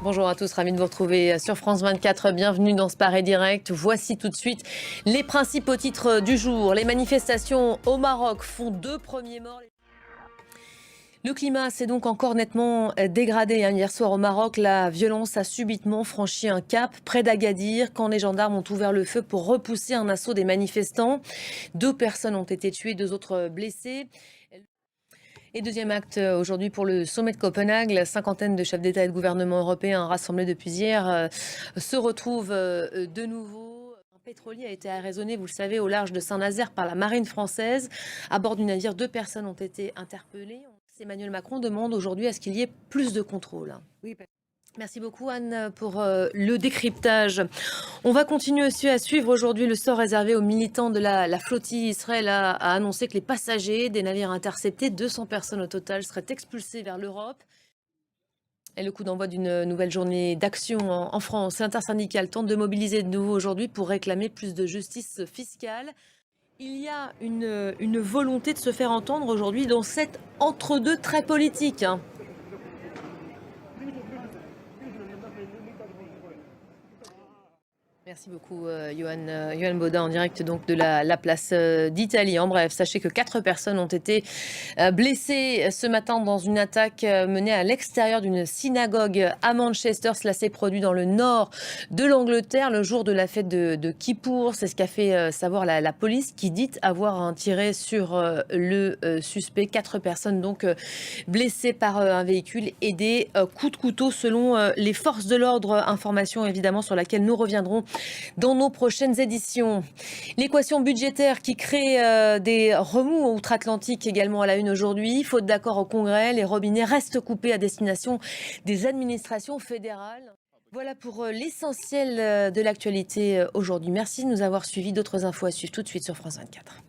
Bonjour à tous, ravi de vous retrouver sur France 24. Bienvenue dans ce Paris Direct. Voici tout de suite les principaux titres du jour. Les manifestations au Maroc font 2 premiers morts. Le climat s'est donc encore nettement dégradé. Hier soir au Maroc, la violence a subitement franchi un cap près d'Agadir quand les gendarmes ont ouvert le feu pour repousser un assaut des manifestants. 2 personnes ont été tuées, 2 autres blessées. Et deuxième acte aujourd'hui pour le sommet de Copenhague. La cinquantaine de chefs d'État et de gouvernement européens rassemblés depuis hier se retrouvent de nouveau. Un pétrolier a été arraisonné, vous le savez, au large de Saint-Nazaire par la marine française. À bord du navire, 2 personnes ont été interpellées. Emmanuel Macron demande aujourd'hui à ce qu'il y ait plus de contrôle. Oui. Merci beaucoup Anne pour le décryptage. On va continuer aussi à suivre aujourd'hui le sort réservé aux militants de la flottille. Israël a annoncé que les passagers des navires interceptés, 200 personnes au total, seraient expulsés vers l'Europe. Et le coup d'envoi d'une nouvelle journée d'action en France. L'intersyndicale tente de mobiliser de nouveau aujourd'hui pour réclamer plus de justice fiscale. Il y a une volonté de se faire entendre aujourd'hui dans cet entre-deux très politique. Merci beaucoup, Johan Baudin, en direct donc de la place d'Italie. En bref, sachez que 4 personnes ont été blessées ce matin dans une attaque menée à l'extérieur d'une synagogue à Manchester. Cela s'est produit dans le nord de l'Angleterre le jour de la fête de Kippour. C'est ce qu'a fait savoir la police qui dit avoir tiré sur le suspect. 4 personnes donc blessées par un véhicule et des coups de couteau selon les forces de l'ordre. Information évidemment sur laquelle nous reviendrons dans nos prochaines éditions. L'équation budgétaire qui crée des remous outre-Atlantique également à la une aujourd'hui. Faute d'accord au Congrès, les robinets restent coupés à destination des administrations fédérales. Voilà pour l'essentiel de l'actualité aujourd'hui. Merci de nous avoir suivis. D'autres infos à suivre tout de suite sur France 24.